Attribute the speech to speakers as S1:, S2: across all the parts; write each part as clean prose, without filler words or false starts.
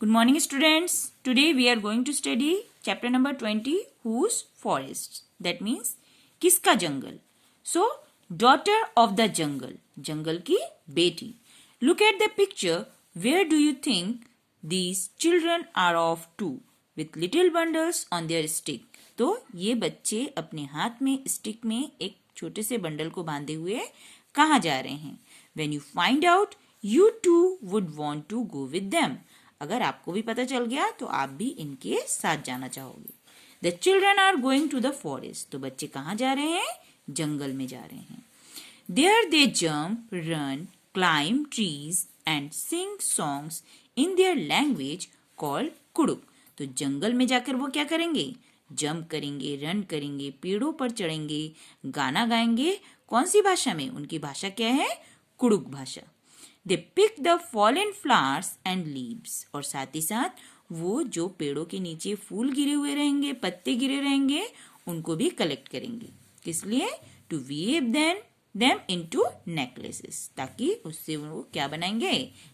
S1: Good morning, students. Today we are going to study chapter number 20, Whose Forest? That means किसका जंगल. So, daughter of the jungle, जंगल की बेटी. Look at the picture. Where do you think these children are off to? With little bundles on their stick. तो ये बच्चे अपने हाथ में stick में एक छोटे से बंडल को बांधे हुए कहाँ जा रहे हैं? When you find out, you too would want to go with them. अगर आपको भी पता चल गया तो आप भी इनके साथ जाना चाहोगे. The children are going to the forest. तो बच्चे कहाँ जा रहे हैं? जंगल में जा रहे हैं. There they jump, run, climb trees and sing songs in their language called Kurukh. तो जंगल में जाकर वो क्या करेंगे? जंप करेंगे, रन करेंगे, पेड़ों पर चढ़ेंगे, गाना गाएंगे. कौन सी भाषा में? उनकी भाषा क्या है? कुड़ुक भाषा. They pick the fallen flowers and leaves. और साथ ही साथ वो जो पेड़ों के नीचे फूल गिरे हुए रहेंगे, पत्ते गिरे रहेंगे, उनको भी कलेक्ट करेंगे. किस लिए? To weave them into necklaces. ताकि उससे वो क्या बनाएंगे?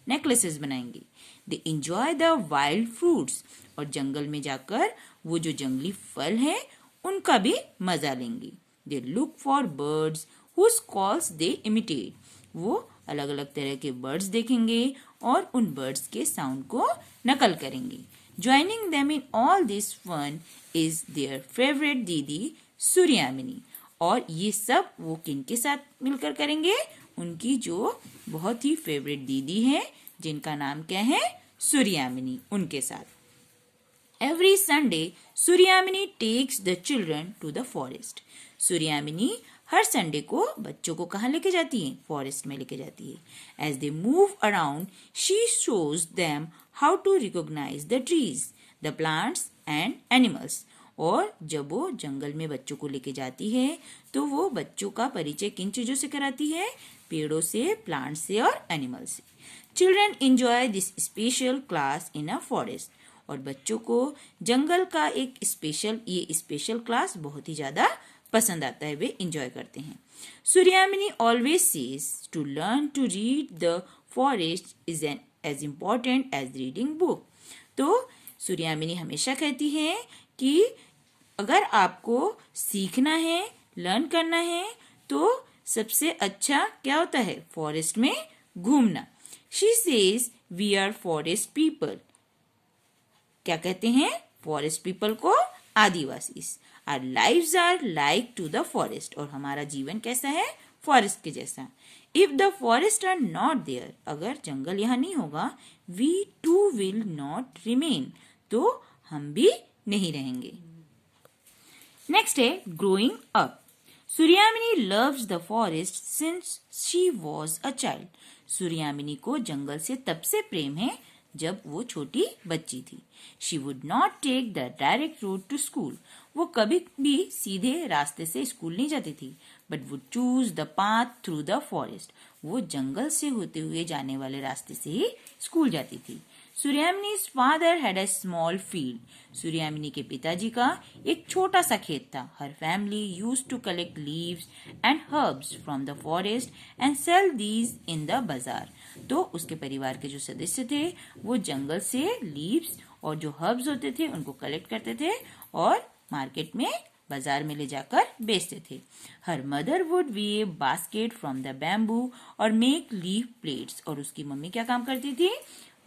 S1: नेकलेसेस बनाएंगे. They enjoy the wild fruits. और जंगल में जाकर वो जो जंगली फल हैं, उनका भी मजा लेंगे. They look for birds whose calls they imitate. वो अलग अलग तरह के बर्ड्स देखेंगे और उन बर्ड्स के साउंड को नकल करेंगे. Joining them in all this fun is their favorite दीदी सूर्यामिनी. और ये सब वो किनके साथ मिलकर करेंगे? उनकी जो बहुत ही फेवरेट दीदी है, जिनका नाम क्या है? सूर्यामिनी, उनके साथ. Every Sunday, Suryamani takes the children to the forest. Suryamani हर संडे को बच्चों को कहाँ लेके जाती है? फॉरेस्ट में लेके जाती है. As they move around, she shows them how to recognize the trees, the plants and animals. और जब वो जंगल में बच्चों को लेके जाती है तो वो बच्चों का परिचय किन चीजों से कराती है? पेड़ों से, प्लांट से और एनिमल से. Children enjoy this special class in a forest. और बच्चों को जंगल का एक स्पेशल क्लास बहुत ही ज्यादा पसंद आता है, वे इंजॉय करते हैं. Suryamani always says to learn to read the forest is as important as reading book. तो सूर्यामिनी हमेशा कहती है कि अगर आपको सीखना है, लर्न करना है, तो सबसे अच्छा क्या होता है? फॉरेस्ट में घूमना. She says we are forest people. क्या कहते हैं? फॉरेस्ट पीपल को आदिवासी. Our lives are like to the forest. और हमारा जीवन कैसा है? फॉरेस्ट के जैसा. If the forest are not there, अगर जंगल यहाँ नहीं होगा, we too will not remain. तो हम भी नहीं रहेंगे. Next है growing up. सूर्यामिनी loves the forest since she was a child. सूर्यामिनी को जंगल से तब से प्रेम है जब वो छोटी बच्ची थी. She would not take the direct route to school. वो कभी भी सीधे रास्ते से स्कूल नहीं जाती थी. But would choose the path through the forest. वो जंगल से होते हुए जाने वाले रास्ते से ही स्कूल जाती थी. सूर्यामिनी's father had a small field. सूर्यामिनी के पिताजी का एक छोटा सा खेत था. Her family used to collect leaves and herbs from the forest and sell these in the bazaar. तो उसके परिवार के जो सदस्य थे वो जंगल से लीव्स और जो हर्ब्स होते थे उनको कलेक्ट करते थे और मार्केट में, बाजार में ले जाकर बेचते थे. Her mother would weave basket from the bamboo और मेक लीफ प्लेट्स. और उसकी मम्मी क्या काम करती थी?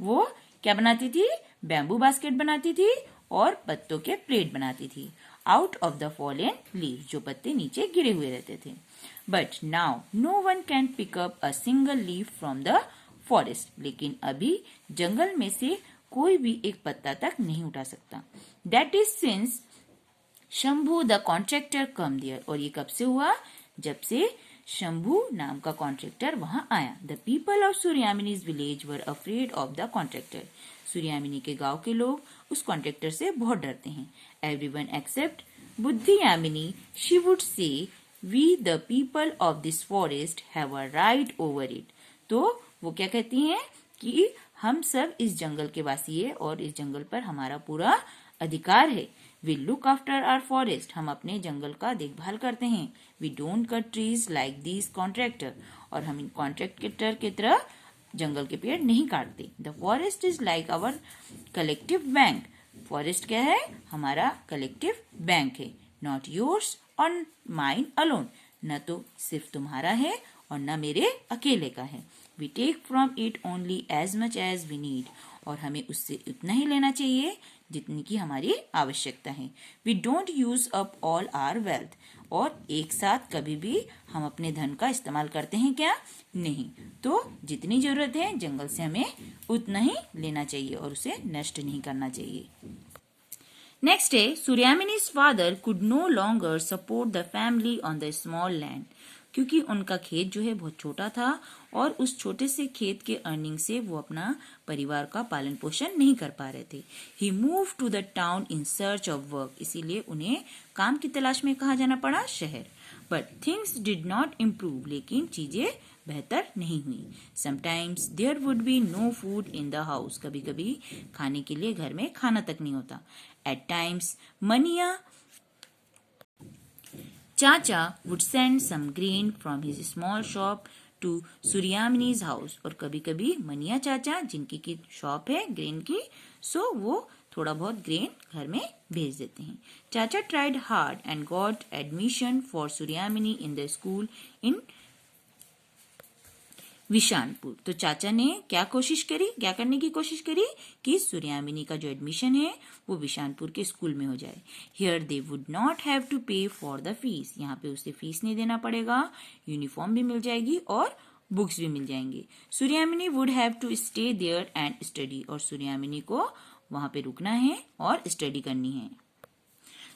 S1: वो क्या बनाती थी? बैम्बू बास्केट बनाती थी और पत्तों के प्लेट बनाती थी. Out of the fallen leave, जो पत्ते नीचे गिरे हुए रहते थे. But now no one can pick up a single leaf from the forest. लेकिन अभी जंगल में से कोई भी एक पत्ता तक नहीं उठा सकता. That is since Shambhu the contractor come there. और ये कब से हुआ? जब से शंभू नाम का कॉन्ट्रैक्टर वहां आया. The people of Suryamani's village were afraid of the contractor. Suryamani के गांव के लोग उस कॉन्ट्रैक्टर से बहुत डरते हैं. Everyone except Budhiyamani. She would say we the people of this forest have a right over it. तो वो क्या कहती हैं कि हम सब इस जंगल के वासी है और इस जंगल पर हमारा पूरा अधिकार है. We look after our forest. हम अपने जंगल का देखभाल करते हैं. We don't cut trees like this contractor. और हम इन कॉन्ट्रैक्टर की तरह जंगल के पेड़ नहीं काटते। The forest is like our collective bank. Forest क्या है? हमारा कलेक्टिव बैंक है। नॉट योर्स और माइन अलोन, न तो सिर्फ तुम्हारा है और न मेरे अकेले का है। We take from it only as much as we need, और हमें उससे उतना ही लेना चाहिए जितनी की हमारी आवश्यकता है। We don't use up all our wealth, और एक साथ कभी भी हम अपने धन का इस्तेमाल करते हैं क्या? नहीं। तो जितनी जरूरत है जंगल से हमें उतना ही लेना चाहिए और उसे नष्ट नहीं करना चाहिए। नेक्स्ट है, Suryamani's father could no longer support the family on the small land. क्योंकि उनका खेत जो है बहुत छोटा था और उस छोटे से खेत के अर्निंग से वो अपना परिवार का पालन पोषण नहीं कर पा रहे थे। He move to the town in search of work, इसीलिए उन्हें काम की तलाश में कहाँ जाना पड़ा? शहर। But things did not improve, लेकिन चीजें बेहतर नहीं हुई। Sometimes there would be no food in the house, कभी कभी खाने के लिए घर में खाना तक नहीं होता। एट टाइम्स मनिया चाचा would send some grain from his small shop to सूर्यामिनी's house, और कभी कभी मनिया चाचा, जिनकी की शॉप है ग्रेन की, सो वो थोड़ा बहुत ग्रेन घर में भेज देते हैं। चाचा tried hard and got admission for Suryamani in the school in Vishanpur. तो चाचा ने क्या करने की कोशिश करी कि सूर्यामिनी का जो एडमिशन है वो विशानपुर के स्कूल में हो जाए। Here they would not have to pay for the fees, यहाँ पे उसे फीस नहीं देना पड़ेगा, यूनिफॉर्म भी मिल जाएगी और बुक्स भी मिल जाएंगे। Suryamani would have to stay there and study, और सूर्यामिनी को वहां पे रुकना है और स्टडी करनी है।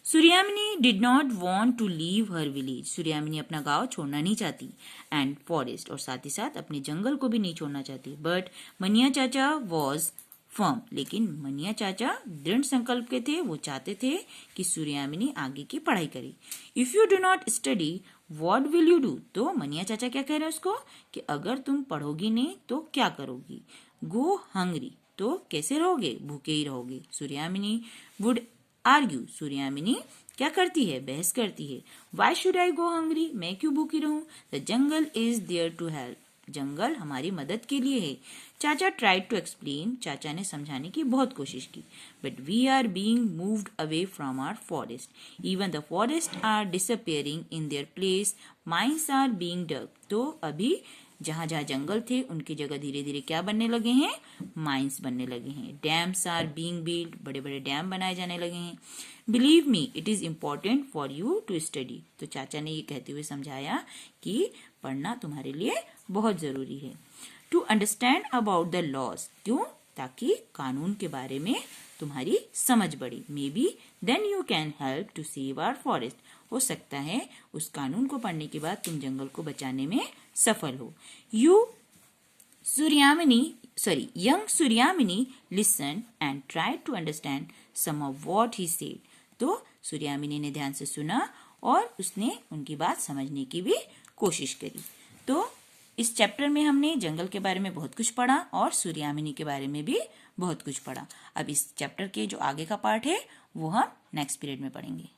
S1: Suryamani did not want to leave her village, Suryamani अपना गांव छोड़ना नहीं चाहती, एंड फॉरेस्ट, और साथ ही साथ अपने जंगल को भी नहीं छोड़ना चाहती। बट मनिया चाचा वॉज फर्म, लेकिन मनिया चाचा दृढ़ संकल्प के थे, वो चाहते थे कि सूर्यामिनी आगे की पढ़ाई करे। If you do not study what will you do, तो मनिया चाचा क्या कह रहे हैं उसको कि अगर तुम पढ़ोगी नहीं तो क्या करोगी। गो हंग्री, तो कैसे रहोगे? भूखे ही रहोगे। सूर्यामिनी वुड आर्ग्यू, सूर्यामिनी क्या करती है? बहस करती है। Why should I go hungry, मैं क्यों भूखी रहूं? The jungle is there to help, जंगल हमारी मदद के लिए है। चाचा ट्राइड टू एक्सप्लेन, चाचा ने समझाने की बहुत कोशिश की। But we are being moved away from our forest, even the forest are disappearing in their place, mines are being dug. तो अभी जहां जहां जंगल थे उनकी जगह धीरे धीरे क्या बनने लगे हैं? माइंस बनने लगे हैं। डैम्स आर बीइंग बिल्ड, बड़े बड़े डैम बनाए जाने लगे हैं। Believe me it is important for you to study, तो चाचा ने ये कहते हुए समझाया कि पढ़ना तुम्हारे लिए बहुत जरूरी है। To understand about the laws, क्यों? ताकि कानून के बारे में तुम्हारी समझ बढ़े। Maybe then you can help to save our forest, हो सकता है उस कानून को पढ़ने के बाद तुम जंगल को बचाने में सफल हो। Young Suryamani listen and try to understand some of what he said, तो सूर्यामिनी ने ध्यान से सुना और उसने उनकी बात समझने की भी कोशिश करी। तो इस चैप्टर में हमने जंगल के बारे में बहुत कुछ पढ़ा और सूर्यामिनी के बारे में भी बहुत कुछ पढ़ा। अब इस चैप्टर के जो आगे का पार्ट है वो हम नेक्स्ट पीरियड में पढ़ेंगे।